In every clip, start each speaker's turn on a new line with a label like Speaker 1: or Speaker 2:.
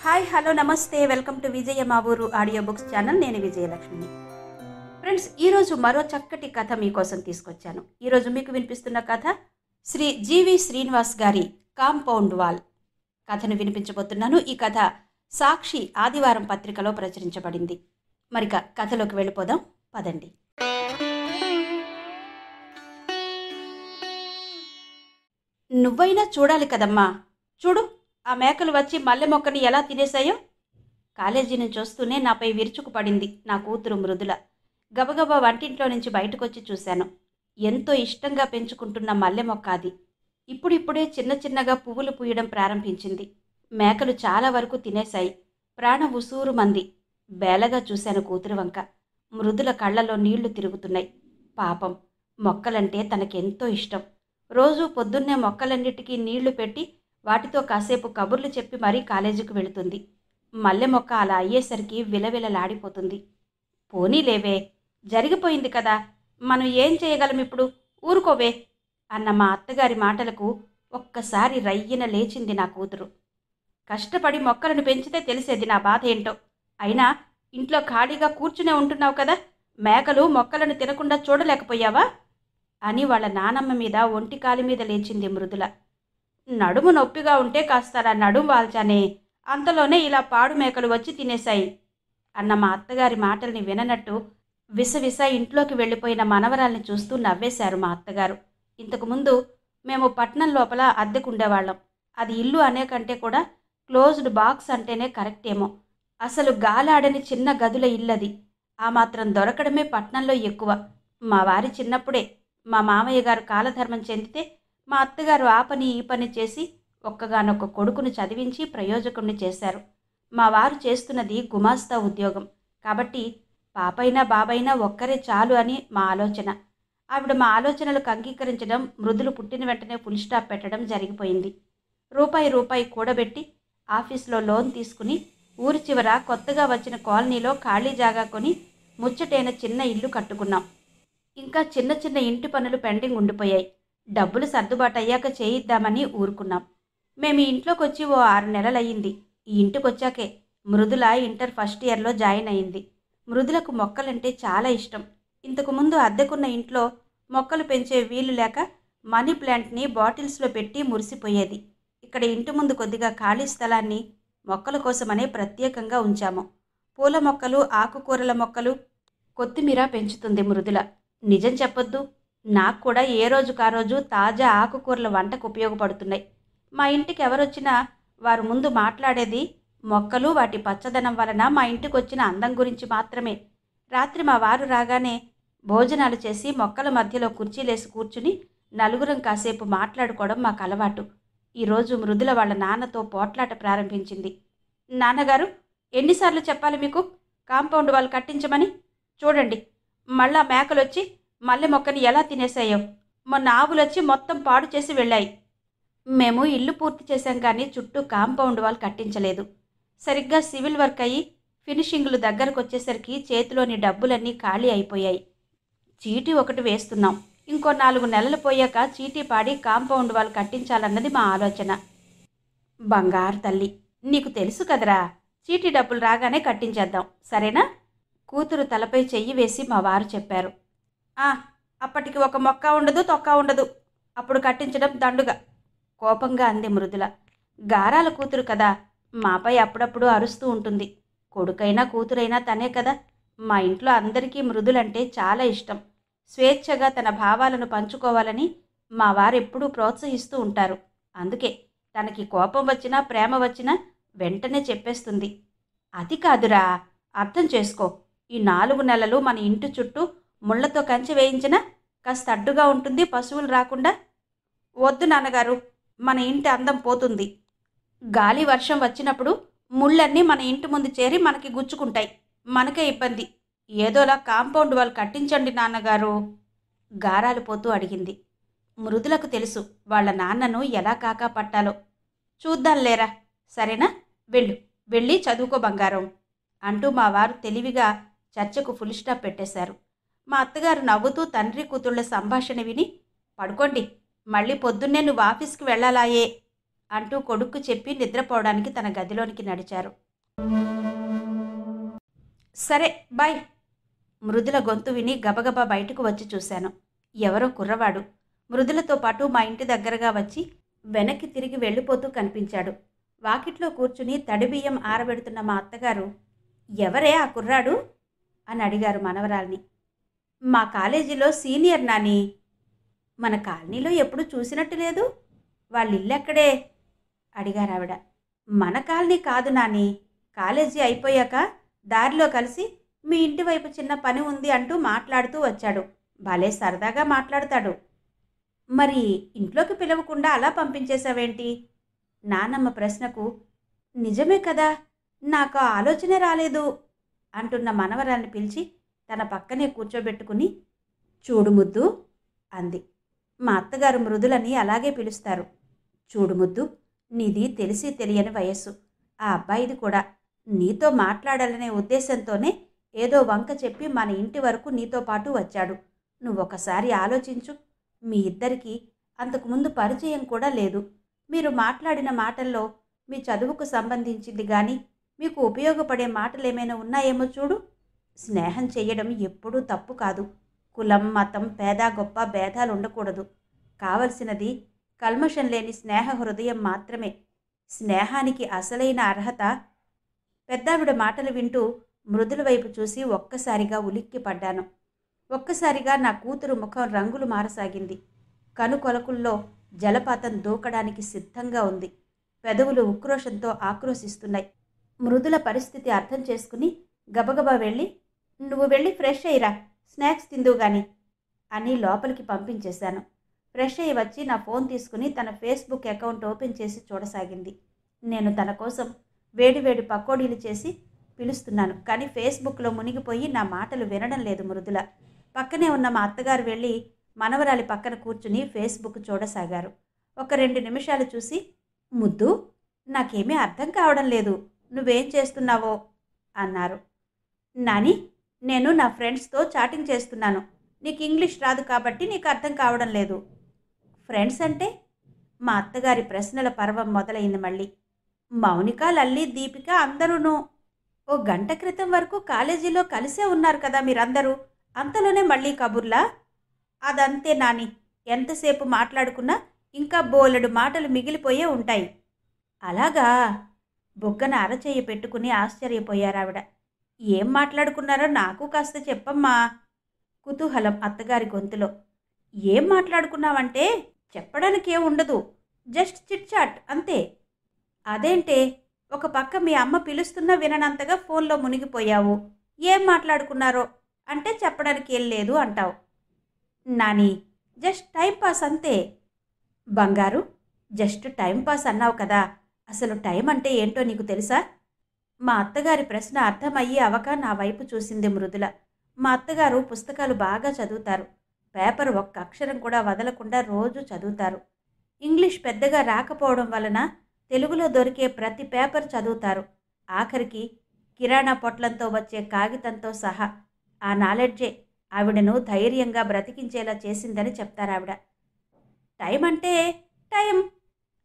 Speaker 1: Hi hello నమస్తే welcome to విజయ మా ఊరు ఆడియో బుక్స్ ఛానల్. నేను విజయలక్ష్మిని. ఫ్రెండ్స్, ఈరోజు మరో చక్కటి కథ మీకోసం తీసుకొచ్చాను. ఈరోజు మీకు వినిపిస్తున్న కథ శ్రీ జీవి శ్రీనివాస్ గారి కాంపౌండ్ వాల్ కథను వినిపించబోతున్నాను. ఈ కథ సాక్షి ఆదివారం పత్రికలో ప్రచురించబడింది. మరిక కథలోకి వెళ్ళిపోదాం పదండి. నువ్వైనా చూడాలి కదమ్మా, చూడు ఆ మేకలు వచ్చి మల్లె మొక్కని ఎలా తినేశాయో. కాలేజీ నుంచి వస్తూనే నాపై విరుచుకు పడింది నా కూతురు మృదుల. గబగబా వంటింట్లో నుంచి బయటకొచ్చి చూశాను. ఎంతో ఇష్టంగా పెంచుకుంటున్న మల్లె మొక్క అది. ఇప్పుడిప్పుడే చిన్న చిన్నగా పువ్వులు పూయడం ప్రారంభించింది. మేకలు చాలా వరకు తినేశాయి. ప్రాణం ఉసూరు మంది. బేలగా చూశాను కూతురు వంక. మృదుల కళ్ళలో నీళ్లు తిరుగుతున్నాయి. పాపం, మొక్కలంటే తనకెంతో ఇష్టం. రోజూ పొద్దున్నే మొక్కలన్నిటికీ నీళ్లు పెట్టి వాటితో కాసేపు కబుర్లు చెప్పి మరీ కాలేజీకి వెళుతుంది. మల్లె మొక్క అలా అయ్యేసరికి విలవిలలాడిపోతుంది. పోనీలేవే, జరిగిపోయింది కదా, మనం ఏం చేయగలం ఇప్పుడు, ఊరుకోవే అన్న మా అత్తగారి మాటలకు ఒక్కసారి రయ్యిన లేచింది నా కూతురు. కష్టపడి మొక్కలను పెంచితే తెలిసేది నా బాధ ఏంటో. అయినా ఇంట్లో ఖాళీగా కూర్చునే ఉంటున్నావు కదా, మేకలు మొక్కలను తినకుండా చూడలేకపోయావా అని వాళ్ళ నానమ్మ మీద ఒంటికాలి మీద లేచింది మృదుల. నడుము నొప్పిగా ఉంటే కాస్త నడుము వాల్చానే, అంతలోనే ఇలా పాడు మేకలు వచ్చి తినేశాయి అన్న మా అత్తగారి మాటల్ని విననట్టు విసవిస ఇంట్లోకి వెళ్ళిపోయిన మనవరాల్ని చూస్తూ నవ్వేశారు మా అత్తగారు. ఇంతకుముందు మేము పట్నం లోపల అద్దెకుండేవాళ్ళం. అది ఇల్లు అనే కంటే కూడా క్లోజ్డ్ బాక్స్ అంటేనే కరెక్ట్ ఏమో. అసలు గాలాడని చిన్న గదుల ఇల్లది. ఆ మాత్రం దొరకడమే పట్నంలో ఎక్కువ. మా వారి చిన్నప్పుడే మా మామయ్య గారు కాలధర్మం చెందితే మా అత్తగారు ఆ పని ఈ పని చేసి ఒక్కగానొక్క కొడుకును చదివించి ప్రయోజకుణ్ణి చేశారు. మా వారు చేస్తున్నది గుమాస్తా ఉద్యోగం కాబట్టి పాపైనా బాబైనా ఒక్కరే చాలు అని మా ఆలోచన. ఆవిడ మా ఆలోచనలకు అంగీకరించడం, మృదులు పుట్టిన వెంటనే ఫుల్ స్టాప్ పెట్టడం జరిగిపోయింది. రూపాయి కూడబెట్టి ఆఫీస్లో లోన్ తీసుకుని ఊరి చివర కొత్తగా వచ్చిన కాలనీలో ఖాళీ జాగా కొని ముచ్చటైన చిన్న ఇల్లు కట్టుకున్నాం. ఇంకా చిన్న చిన్న ఇంటి పనులు పెండింగ్ ఉండిపోయాయి. డబ్బులు సర్దుబాటు అయ్యాక చేయిద్దామని ఊరుకున్నాం. మేము ఈ ఇంట్లోకి వచ్చి ఓ 6 నెలలయ్యింది. ఈ ఇంటికి వచ్చాకే మృదుల ఇంటర్ ఫస్ట్ ఇయర్లో జాయిన్ అయింది. మృదులకు మొక్కలంటే చాలా ఇష్టం. ఇంతకుముందు అద్దెకున్న ఇంట్లో మొక్కలు పెంచే వీలు లేక మనీ ప్లాంట్ని బాటిల్స్లో పెట్టి మురిసిపోయేది. ఇక్కడ ఇంటి ముందు కొద్దిగా ఖాళీ స్థలాన్ని మొక్కల కోసమనే ప్రత్యేకంగా ఉంచాము. పూల మొక్కలు, ఆకుకూరల మొక్కలు, కొత్తిమీర పెంచుతుంది మృదుల. నిజం చెప్పొద్దు, నాకు కూడా ఏ రోజుకా రోజు తాజా ఆకుకూరల వంటకు ఉపయోగపడుతున్నాయి. మా ఇంటికి ఎవరొచ్చినా వారు ముందు మాట్లాడేది మొక్కలు, వాటి పచ్చదనం వలన మా ఇంటికి వచ్చిన అందం గురించి మాత్రమే. రాత్రి మా వారు రాగానే భోజనాలు చేసి మొక్కల మధ్యలో కుర్చీలేసి కూర్చుని నలుగురం కాసేపు మాట్లాడుకోవడం మాకు అలవాటు. ఈరోజు మృదుల వాళ్ళ నాన్నతో పోట్లాట ప్రారంభించింది. నాన్నగారు, ఎన్నిసార్లు చెప్పాలి మీకు కాంపౌండ్ వాళ్ళు కట్టించమని? చూడండి, మళ్ళా మేకలొచ్చి మల్లె మొక్కని ఎలా తినేసాయో. మొన్న ఆవులొచ్చి మొత్తం పాడు చేసి వెళ్ళాయి. మేము ఇల్లు పూర్తి చేశాం కానీ చుట్టూ కాంపౌండ్ వాల్ కట్టించలేదు. సరిగ్గా సివిల్ వర్క్ అయ్యి ఫినిషింగ్లు దగ్గరకు వచ్చేసరికి చేతిలోని డబ్బులన్నీ ఖాళీ అయిపోయాయి. చీటీ ఒకటి వేస్తున్నాం. ఇంకో 4 నెలలు పోయాక చీటీ పాడి కాంపౌండ్ వాల్ కట్టించాలన్నది మా ఆలోచన. బంగారు తల్లి, నీకు తెలుసు కదరా, చీటీ డబ్బులు రాగానే కట్టించేద్దాం, సరేనా? కూతురు తలపై చెయ్యి వేసి మా వారు చెప్పారు. అప్పటికి ఒక మొక్క ఉండదు, తొక్క ఉండదు, అప్పుడు కట్టించడం దండుగా కోపంగా అంది మృదుల. గారాల కూతురు కదా, మాపై అప్పుడప్పుడు అరుస్తూ ఉంటుంది. కొడుకైనా కూతురైనా తనే కదా. మా ఇంట్లో అందరికీ మృదులంటే చాలా ఇష్టం. స్వేచ్ఛగా తన భావాలను పంచుకోవాలని మా వారెప్పుడూ ప్రోత్సహిస్తూ ఉంటారు. అందుకే తనకి కోపం వచ్చినా ప్రేమ వచ్చినా వెంటనే చెప్పేస్తుంది. అది కాదురా, అర్థం చేసుకో. ఈ 4 నెలలు మన ఇంటి చుట్టూ ముళ్లతో కంచె వేయించినా కాస్త అడ్డుగా ఉంటుంది, పశువులు రాకుండా. వద్దు నాన్నగారు, మన ఇంటి అందం పోతుంది. గాలి వర్షం వచ్చినప్పుడు ముళ్ళన్నీ మన ఇంటి ముందు చేరి మనకి గుచ్చుకుంటాయి, మనకే ఇబ్బంది. ఏదోలా కాంపౌండ్ వాళ్ళు కట్టించండి నాన్నగారు, గారాలు పోతూ అడిగింది. మృదులకు తెలుసు వాళ్ళ నాన్నను ఎలా కాకా పట్టాలో. చూద్దాంలేరా, సరేనా? వెళ్ళి చదువుకో బంగారం అంటూ మా వారు తెలివిగా చర్చకు ఫుల్ స్టాప్ పెట్టేశారు. మా అత్తగారు నవ్వుతూ తండ్రి కూతుళ్ల సంభాషణ విని, పడుకోండి, మళ్ళీ పొద్దున్నే నువ్వు ఆఫీస్కి వెళ్ళాలాయే అంటూ కొడుక్కు చెప్పి నిద్రపోవడానికి తన గదిలోనికి నడిచారు. సరే బాయ్. మృదుల గొంతు విని గబగబా బయటకు వచ్చి చూశాను. ఎవరో కుర్రవాడు మృదులతో పాటు మా ఇంటి దగ్గరగా వచ్చి వెనక్కి తిరిగి వెళ్ళిపోతూ కనిపించాడు. వాకిట్లో కూర్చుని తడిబియ్యం ఆరబెడుతున్న మా అత్తగారు, ఎవరే ఆ కుర్రాడు అని అడిగారు మనవరాల్ని. మా కాలేజీలో సీనియర్ నాని. మన కాలనీలో ఎప్పుడు చూసినట్టు లేదు. వాళ్ళిల్లెక్కడే అడిగారు ఆవిడ. మన కాలనీ కాదు నాని. కాలేజీ అయిపోయాక దారిలో కలిసి మీ ఇంటి వైపు చిన్న పని ఉంది అంటూ మాట్లాడుతూ వచ్చాడు. భలే సరదాగా మాట్లాడతాడు. మరి ఇంట్లోకి పిలవకుండా అలా పంపించేశావేంటి? నానమ్మ ప్రశ్నకు, నిజమే కదా, నాకు ఆలోచనే రాలేదు అంటున్న మనవరాల్ని పిలిచి తన పక్కనే కూర్చోబెట్టుకుని, చూడు ముద్దు అంది. మా అత్తగారు మృదులని అలాగే పిలుస్తారు. చూడు ముద్దు, నీది తెలిసి తెలియని వయస్సు. ఆ అబ్బాయిది కూడా. నీతో మాట్లాడాలనే ఉద్దేశంతోనే ఏదో వంక చెప్పి మన ఇంటి వరకు నీతో పాటు వచ్చాడు. నువ్వొకసారి ఆలోచించు. మీ ఇద్దరికీ అంతకుముందు పరిచయం కూడా లేదు. మీరు మాట్లాడిన మాటల్లో మీ చదువుకు సంబంధించింది కానీ మీకు ఉపయోగపడే మాటలేమైనా ఉన్నాయేమో చూడు. స్నేహం చేయడం ఎప్పుడూ తప్పు కాదు. కులం, మతం, పేద గొప్ప భేదాలు ఉండకూడదు. కావలసినది కల్మషం లేని స్నేహ హృదయం మాత్రమే. స్నేహానికి అసలైన అర్హత. పెద్దావిడ మాటలు వింటూ మృదుల వైపు చూసి ఒక్కసారిగా ఉలిక్కిపడ్డాను. ఒక్కసారిగా నా కూతురు ముఖం రంగులు మారసాగింది. కనుకొలకుల్లో జలపాతం దూకడానికి సిద్ధంగా ఉంది. పెదవులు ఉక్రోషంతో ఆక్రోశిస్తున్నాయి. మృదుల పరిస్థితి అర్థం చేసుకుని గబగబా వెళ్ళి, నువ్వు వెళ్ళి ఫ్రెష్ అయ్యిరా, స్నాక్స్ తిందువు గాని అని లోపలికి పంపించేశాను. ఫ్రెష్ అయ్యి వచ్చి నా ఫోన్ తీసుకుని తన ఫేస్బుక్ అకౌంట్ ఓపెన్ చేసి చూడసాగింది. నేను తన కోసం వేడివేడి పకోడీలు చేసి పిలుస్తున్నాను, కానీ ఫేస్బుక్లో మునిగిపోయి నా మాటలు వినడం లేదు మృదుల. పక్కనే ఉన్న మా అత్తగారు వెళ్ళి మనవరాలి పక్కన కూర్చుని ఫేస్బుక్ చూడసాగారు. ఒక 2 నిమిషాలు చూసి, ముద్దు, నాకేమీ అర్థం కావడం లేదు, నువ్వేం చేస్తున్నావో అన్నారు. నాని, నేను నా ఫ్రెండ్స్తో చాటింగ్ చేస్తున్నాను. నీకు ఇంగ్లీష్ రాదు కాబట్టి నీకు అర్థం కావడం లేదు. ఫ్రెండ్స్ అంటే? మా అత్తగారి ప్రశ్నల పర్వం మొదలైంది మళ్ళీ. మౌనిక, లల్లి, దీపిక అందరూను. ఓ గంట క్రితం వరకు కాలేజీలో కలిసే ఉన్నారు కదా మీరందరూ. అంతలోనే మళ్ళీ కబుర్లా? అదంతే నాని, ఎంతసేపు మాట్లాడుకున్నా ఇంకా బోలెడు మాటలు మిగిలిపోయే ఉంటాయి. అలాగా? బొగ్గన అరచెయ్యి పెట్టుకుని ఆశ్చర్యపోయారావిడ. ఏం మాట్లాడుకున్నారో నాకు కాస్త చెప్పమ్మా. కుతూహలం అత్తగారి గొంతులో. ఏం మాట్లాడుకున్నావంటే చెప్పడానికి ఏం ఉండదు, జస్ట్ చిట్ చాట్ అంతే. అదేంటే, ఒక పక్క మీ అమ్మ పిలుస్తున్నా విననంతగా ఫోన్లో మునిగిపోయావు. ఏం మాట్లాడుకున్నారో అంటే చెప్పడానికి ఏం లేదు అంటావు. నాని, జస్ట్ టైంపాస్ అంతే. బంగారు, జస్ట్ టైంపాస్ అన్నావు కదా, అసలు టైం అంటే ఏంటో నీకు తెలుసా? మా అత్తగారి ప్రశ్న అర్థమయ్యి అవక నా వైపు చూసింది మృదుల. మా అత్తగారు పుస్తకాలు బాగా చదువుతారు. పేపర్ ఒక్క అక్షరం కూడా వదలకుండా రోజు చదువుతారు. ఇంగ్లీష్ పెద్దగా రాకపోవడం వలన తెలుగులో దొరికే ప్రతి పేపర్ చదువుతారు. ఆఖరికి కిరాణా పొట్లంతో వచ్చే కాగితంతో సహా. ఆ నాలెడ్జే ఆవిడను ధైర్యంగా బ్రతికించేలా చేసిందని చెప్తారావిడ. టైం అంటే టైం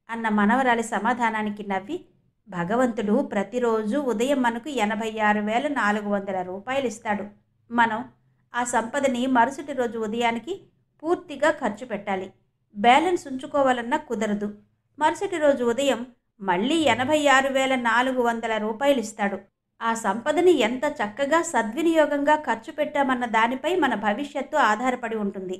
Speaker 1: అన్న మనవరాలి సమాధానానికి నవ్వి, భగవంతుడు ప్రతిరోజు ఉదయం మనకు 86,400 రూపాయలు ఇస్తాడు. మనం ఆ సంపదని మరుసటి రోజు ఉదయానికి పూర్తిగా ఖర్చు పెట్టాలి. బ్యాలెన్స్ ఉంచుకోవాలన్నా కుదరదు. మరుసటి రోజు ఉదయం మళ్ళీ 86,400 రూపాయలు ఇస్తాడు. ఆ సంపదని ఎంత చక్కగా సద్వినియోగంగా ఖర్చు పెట్టామన్న దానిపై మన భవిష్యత్తు ఆధారపడి ఉంటుంది.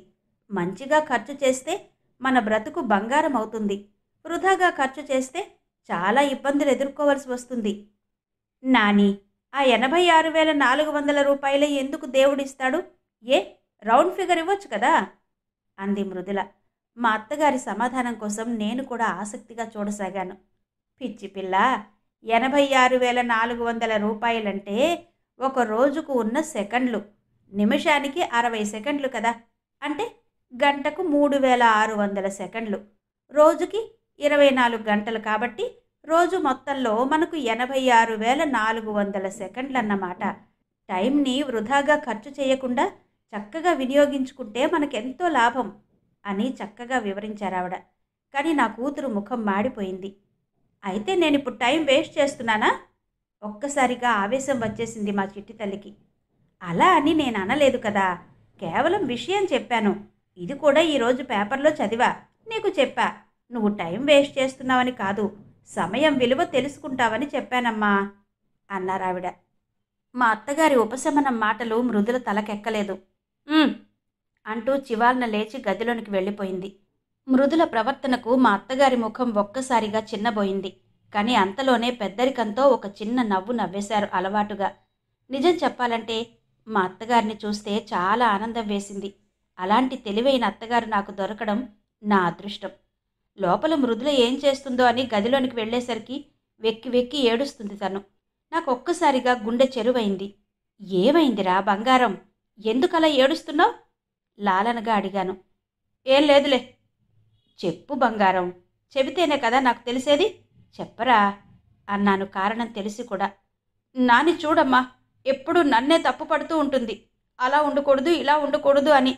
Speaker 1: మంచిగా ఖర్చు చేస్తే మన బ్రతుకు బంగారం అవుతుంది. వృధాగా ఖర్చు చేస్తే చాలా ఇబ్బందులు ఎదుర్కోవలసి వస్తుంది. నాని, ఆ 86,400 రూపాయలే ఎందుకు దేవుడిస్తాడు? ఏ రౌండ్ ఫిగర్ ఇవ్వచ్చు కదా అంది మృదుల. మా అత్తగారి సమాధానం కోసం నేను కూడా ఆసక్తిగా చూడసాగాను. పిచ్చి పిల్ల, 86,400 రూపాయలంటే ఒక రోజుకు ఉన్న సెకండ్లు. నిమిషానికి 60 సెకండ్లు కదా, అంటే గంటకు 3,600 సెకండ్లు. రోజుకి 24 గంటలు కాబట్టి రోజు మొత్తంలో మనకు 86,400 సెకండ్లు అన్నమాట. టైంని వృధాగా ఖర్చు చేయకుండా చక్కగా వినియోగించుకుంటే మనకెంతో లాభం అని చక్కగా వివరించారావిడ. కానీ నా కూతురు ముఖం మాడిపోయింది. అయితే నేనిప్పుడు టైం వేస్ట్ చేస్తున్నానా? ఒక్కసారిగా ఆవేశం వచ్చేసింది మా చిట్టి తల్లికి. అలా అని నేను అనలేదు కదా, కేవలం విషయం చెప్పాను. ఇది కూడా ఈరోజు పేపర్లో చదివా, నీకు చెప్పా. నువ్వు టైం వేస్ట్ చేస్తున్నావని కాదు, సమయం విలువ తెలుసుకుంటావని చెప్పానమ్మా అన్నారావిడ. మా అత్తగారి ఉపశమనం మాటలు మృదుల తలకెక్కలేదు. అంటూ చివాల్న లేచి గదిలోనికి వెళ్ళిపోయింది. మృదుల ప్రవర్తనకు మా అత్తగారి ముఖం ఒక్కసారిగా చిన్నబోయింది. కానీ అంతలోనే పెద్దరికంతో ఒక చిన్న నవ్వు నవ్వేశారు అలవాటుగా. నిజం చెప్పాలంటే మా అత్తగారిని చూస్తే చాలా ఆనందం వేసింది. అలాంటి తెలివైన అత్తగారు నాకు దొరకడం నా అదృష్టం. లోపల మృదుల ఏం చేస్తుందో అని గదిలోనికి వెళ్ళేసరికి వెక్కి వెక్కి ఏడుస్తుంది తను. నాకు ఒక్కసారిగా గుండె చెరువైంది. ఏమైందిరా బంగారం, ఎందుకలా ఏడుస్తున్నావు? లాలనగా అడిగాను. ఏం లేదులే. చెప్పు బంగారం, చెబితేనే కదా నాకు తెలిసేది, చెప్పరా అన్నాను కారణం తెలిసి కూడా. నాని చూడమ్మా, ఎప్పుడూ నన్నే తప్పు పడుతూ ఉంటుంది. అలా ఉండకూడదు, ఇలా ఉండకూడదు అని.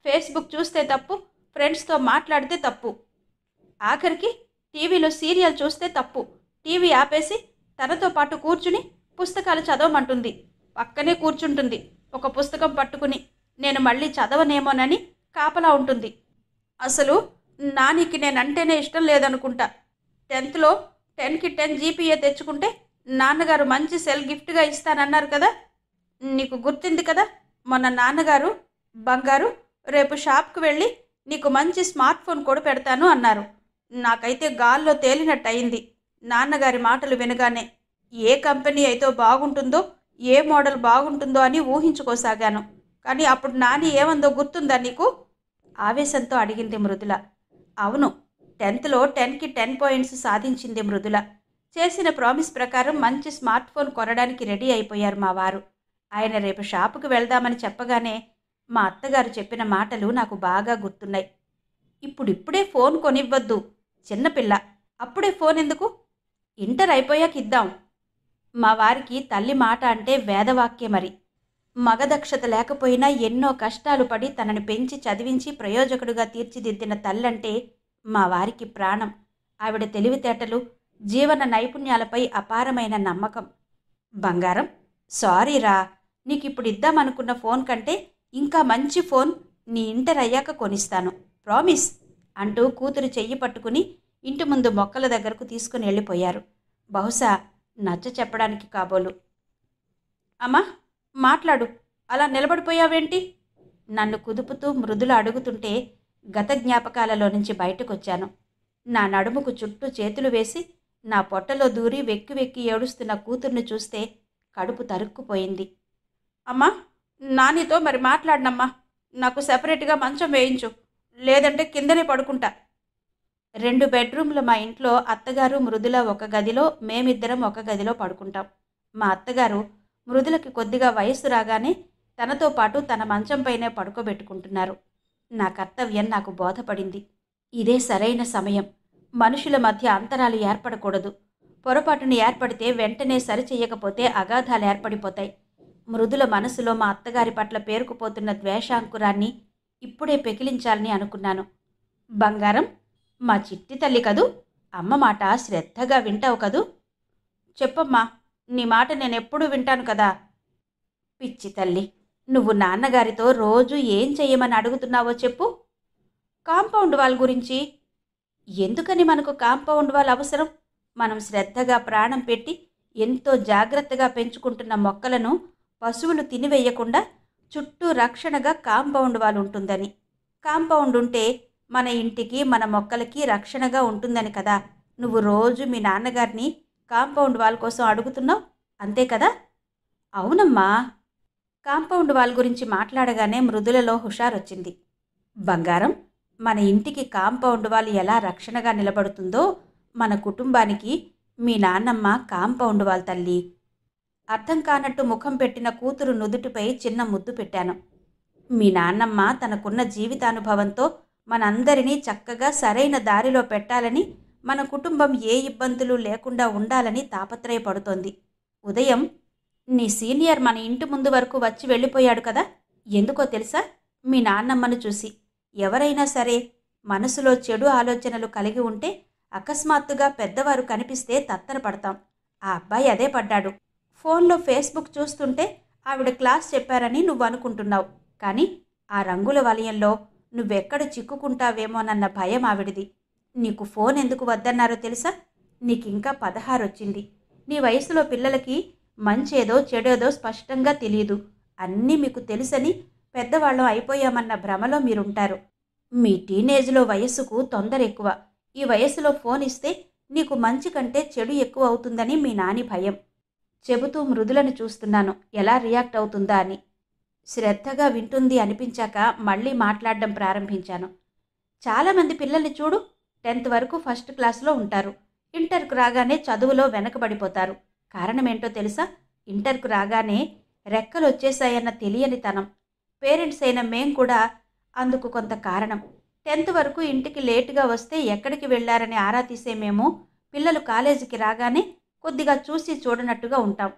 Speaker 1: ఫేస్బుక్ చూస్తే తప్పు, ఫ్రెండ్స్తో మాట్లాడితే తప్పు, ఆఖరికి టీవీలో సీరియల్ చూస్తే తప్పు. టీవీ ఆపేసి తనతో పాటు కూర్చుని పుస్తకాలు చదవమంటుంది. పక్కనే కూర్చుంటుంది ఒక పుస్తకం పట్టుకుని. నేను మళ్ళీ చదవనేమోనని కాపలా ఉంటుంది. అసలు నానికి నేనంటేనే ఇష్టం లేదనుకుంటా. 10th 10కి 10 జీపీఏ తెచ్చుకుంటే నాన్నగారు మంచి సెల్ గిఫ్ట్గా ఇస్తానన్నారు కదా, నీకు గుర్తుంది కదా. మొన్న నాన్నగారు, బంగారు రేపు షాప్కి వెళ్ళి నీకు మంచి స్మార్ట్ ఫోన్ కూడా పెడతాను అన్నారు. నాకైతే గాల్లో తేలినట్టయింది నాన్నగారి మాటలు వినగానే. ఏ కంపెనీ అయితే బాగుంటుందో, ఏ మోడల్ బాగుంటుందో అని ఊహించుకోసాగాను. కానీ అప్పుడు నాని ఏమందో గుర్తుందా నీకు? ఆవేశంతో అడిగింది మృదుల. అవును, 10th 10కి 10 పాయింట్స్ సాధించింది మృదుల. చేసిన ప్రామిస్ ప్రకారం మంచి స్మార్ట్ ఫోన్ కొనడానికి రెడీ అయిపోయారు మా వారు. ఆయన రేపు షాపుకి వెళ్దామని చెప్పగానే మా అత్తగారు చెప్పిన మాటలు నాకు బాగా గుర్తున్నాయి. ఇప్పుడిప్పుడే ఫోన్ కొనివ్వద్దు, చిన్నపిల్ల, అప్పుడే ఫోన్ ఎందుకు, ఇంటర్ అయిపోయాక ఇద్దాం. మా వారికి తల్లి మాట అంటే వేదవాక్యం. మరి మగదక్షత లేకపోయినా ఎన్నో కష్టాలు పడి తనని పెంచి చదివించి ప్రయోజకుడుగా తీర్చిదిద్దిన తల్లంటే మా వారికి ప్రాణం. ఆవిడ తెలివితేటలు, జీవన నైపుణ్యాలపై అపారమైన నమ్మకం. బంగారం, సారీరా, నీకు ఇప్పుడు ఇద్దామనుకున్న ఫోన్ కంటే ఇంకా మంచి ఫోన్ నీ ఇంటర్ అయ్యాక కొనిస్తాను, ప్రామిస్ అంటూ కూతురు చెయ్యి పట్టుకుని ఇంటి ముందు మొక్కల దగ్గరకు తీసుకుని వెళ్ళిపోయారు. బహుశా నచ్చ చెప్పడానికి కాబోలు. అమ్మా మాట్లాడు, అలా నిలబడిపోయావేంటి? నన్ను కుదుపుతూ మృదుల అడుగుతుంటే గత జ్ఞాపకాలలో నుంచి బయటకొచ్చాను. నా నడుముకు చుట్టూ చేతులు వేసి నా పొట్టలో దూరి వెక్కి వెక్కి ఏడుస్తున్న కూతుర్ని చూస్తే కడుపు తరుక్కుపోయింది. అమ్మా, నానితో మరి మాట్లాడినమ్మా, నాకు సెపరేట్గా మంచం వేయించు, లేదంటే కిందనే పడుకుంటా. 2 బెడ్రూమ్లు మా ఇంట్లో. అత్తగారు మృదుల ఒక గదిలో, మేమిద్దరం ఒక గదిలో పడుకుంటాం. మా అత్తగారు మృదులకి కొద్దిగా వయస్సు రాగానే తనతో పాటు తన మంచంపైనే పడుకోబెట్టుకుంటున్నారు. నా కర్తవ్యం నాకు బోధపడింది. ఇదే సరైన సమయం. మనుషుల మధ్య అంతరాలు ఏర్పడకూడదు. పొరపాటును ఏర్పడితే వెంటనే సరిచెయ్యకపోతే అగాధాలు ఏర్పడిపోతాయి. మృదుల మనసులో మా అత్తగారి పట్ల పేరుకుపోతున్న ద్వేషాంకురాన్ని ఇప్పుడే పెకిలించాలని అనుకున్నాను. బంగారం, మా చిట్టి తల్లి కదూ, అమ్మ మాట శ్రద్ధగా వింటావు కదూ? చెప్పమ్మా, నీ మాట నేనెప్పుడూ వింటాను కదా. పిచ్చి తల్లి, నువ్వు నాన్నగారితో రోజు ఏం చెయ్యమని అడుగుతున్నావో చెప్పు. కాంపౌండ్ వాల్ గురించి. ఎందుకని మనకు కాంపౌండ్ వాల్ అవసరం? మనం శ్రద్ధగా ప్రాణం పెట్టి ఎంతో జాగ్రత్తగా పెంచుకుంటున్న మొక్కలను పశువులు తినివేయకుండా చుట్టూ రక్షణగా కాంపౌండ్ వాల్ ఉంటుందని. కాంపౌండ్ ఉంటే మన ఇంటికి, మన మొక్కలకి రక్షణగా ఉంటుందని కదా నువ్వు రోజు మీ నాన్నగారిని కాంపౌండ్ వాల్ కోసం అడుగుతున్నావు, అంతే కదా? అవునమ్మా. కాంపౌండ్ వాల్ గురించి మాట్లాడగానే మృదులలో హుషారొచ్చింది. బంగారం, మన ఇంటికి కాంపౌండ్ వాల్ ఎలా రక్షణగా నిలబడుతుందో మన కుటుంబానికి మీ నాన్నమ్మ కాంపౌండ్ వాల్ తల్లి. అర్థం కానట్టు ముఖం పెట్టిన కూతురు నుదుటిపై చిన్న ముద్దు పెట్టాను. మీ నాన్నమ్మ తనకున్న జీవితానుభవంతో మనందరినీ చక్కగా సరైన దారిలో పెట్టాలని, మన కుటుంబం ఏ ఇబ్బందులు లేకుండా ఉండాలని తాపత్రయపడుతోంది. ఉదయం నీ సీనియర్ మన ఇంటి ముందు వరకు వచ్చి వెళ్ళిపోయాడు కదా, ఎందుకో తెలుసా? మీ నాన్నమ్మను చూసి. ఎవరైనా సరే మనసులో చెడు ఆలోచనలు కలిగి ఉంటే అకస్మాత్తుగా పెద్దవారు కనిపిస్తే తత్తరపడతాం. ఆ అబ్బాయి అదే పడ్డాడు. ఫోన్లో ఫేస్బుక్ చూస్తుంటే ఆవిడ క్లాస్ చెప్పారని నువ్వు అనుకుంటున్నావు. కానీ ఆ రంగుల వలయంలో నువ్వెక్కడ చిక్కుకుంటావేమోనన్న భయం ఆవిడిది. నీకు ఫోన్ ఎందుకు వద్దన్నారో తెలుసా? నీకింకా 16 వచ్చింది. నీ వయసులో పిల్లలకి మంచేదో చెడేదో స్పష్టంగా తెలియదు. అన్నీ మీకు తెలుసని పెద్దవాళ్ళం అయిపోయామన్న భ్రమలో మీరుంటారు. మీ టీనేజ్లో వయస్సుకు తొందర ఎక్కువ. ఈ వయసులో ఫోన్ ఇస్తే నీకు మంచి కంటే చెడు ఎక్కువ అవుతుందని మీ నాని భయం. చెబుతూ మృదులను చూస్తున్నాను ఎలా రియాక్ట్ అవుతుందా అని. శ్రద్ధగా వింటుంది అనిపించాక మళ్ళీ మాట్లాడడం ప్రారంభించాను. చాలామంది పిల్లల్ని చూడు, 10th వరకు ఫస్ట్ క్లాస్లో ఉంటారు. ఇంటర్కు రాగానే చదువులో వెనకబడిపోతారు. కారణమేంటో తెలుసా? ఇంటర్కు రాగానే రెక్కలు వచ్చేసాయన్న తెలియనితనం. పేరెంట్స్ అయిన మేం కూడా అందుకు కొంత కారణం. 10th వరకు ఇంటికి లేటుగా వస్తే ఎక్కడికి వెళ్లారని ఆరా తీసే మేము పిల్లలు కాలేజీకి రాగానే కొద్దిగా చూసి చూడనట్టుగా ఉంటాం.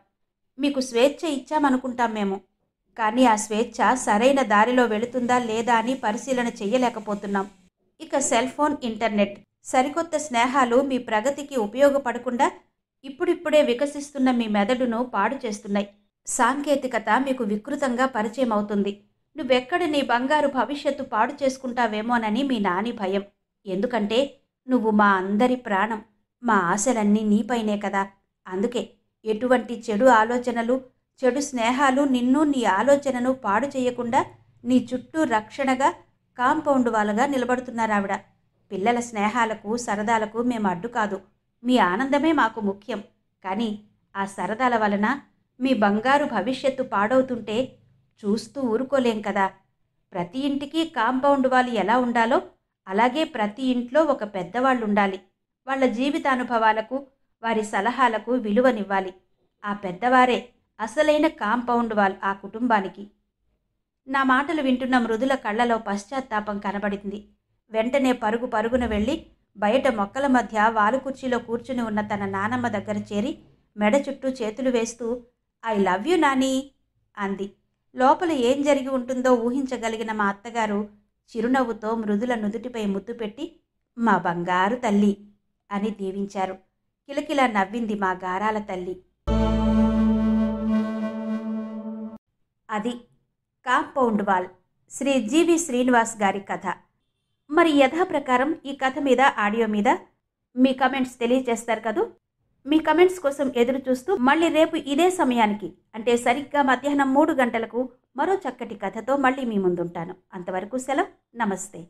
Speaker 1: మీకు స్వేచ్ఛ ఇచ్చామనుకుంటాం మేము. కానీ ఆ స్వేచ్ఛ సరైన దారిలో వెళుతుందా లేదా అని పరిశీలన చెయ్యలేకపోతున్నాం. ఇక సెల్ ఫోన్, ఇంటర్నెట్, సరికొత్త స్నేహాలు మీ ప్రగతికి ఉపయోగపడకుండా ఇప్పుడిప్పుడే వికసిస్తున్న మీ మెదడును పాడు చేస్తున్నాయి. సాంకేతికత మీకు వికృతంగా పరిచయం అవుతుంది. నువ్వెక్కడ నీ బంగారు భవిష్యత్తు పాడు చేసుకుంటావేమోనని మీ నాని భయం. ఎందుకంటే నువ్వు మా అందరి ప్రాణం. మా ఆశలన్నీ నీపైనే కదా. అందుకే ఎటువంటి చెడు ఆలోచనలు, చెడు స్నేహాలు నిన్ను, నీ ఆలోచనను పాడు చేయకుండా నీ చుట్టూ రక్షణగా కాంపౌండ్ వాళ్ళగా నిలబడుతున్నారావిడ. పిల్లల స్నేహాలకు, సరదాలకు మేము అడ్డు కాదు. మీ ఆనందమే మాకు ముఖ్యం. కానీ ఆ సరదాల వలన మీ బంగారు భవిష్యత్తు పాడవుతుంటే చూస్తూ ఊరుకోలేం కదా. ప్రతి ఇంటికి కాంపౌండ్ వాళ్ళు ఎలా ఉండాలో అలాగే ప్రతి ఇంట్లో ఒక పెద్దవాళ్ళు ఉండాలి. వాళ్ళ జీవితానుభవాలకు, వారి సలహాలకు విలువనివ్వాలి. ఆ పెద్దవారే అసలైన కాంపౌండ్ వాల్ ఆ కుటుంబానికి. నా మాటలు వింటున్న మృదుల కళ్ళలో పశ్చాత్తాపం కనబడింది. వెంటనే పరుగు పరుగున వెళ్ళి బయట మొక్కల మధ్య వాలు కుర్చీలో కూర్చుని ఉన్న తన నానమ్మ దగ్గర చేరి మెడ చుట్టూ చేతులు వేస్తూ ఐ లవ్ యూ నాని అంది. లోపల ఏం జరిగి ఉంటుందో ఊహించగలిగిన మా అత్తగారు చిరునవ్వుతో మృదుల నుదుటిపై ముద్దు పెట్టి మా బంగారు తల్లి అని దీవించారు. కిలకిలా నవ్వింది మా గారాల తల్లి. అది కాంపౌండ్ వాల్, శ్రీ జీవి శ్రీనివాస్ గారి కథ. మరి యథాప్రకారం ఈ కథ మీద, ఆడియో మీద మీ కమెంట్స్ తెలియజేస్తారు కదూ. మీ కమెంట్స్ కోసం ఎదురు చూస్తూ మళ్ళీ రేపు ఇదే సమయానికి, అంటే సరిగ్గా మధ్యాహ్నం 3 గంటలకు మరో చక్కటి కథతో మళ్ళీ మీ ముందుంటాను. అంతవరకు సెలవు. నమస్తే.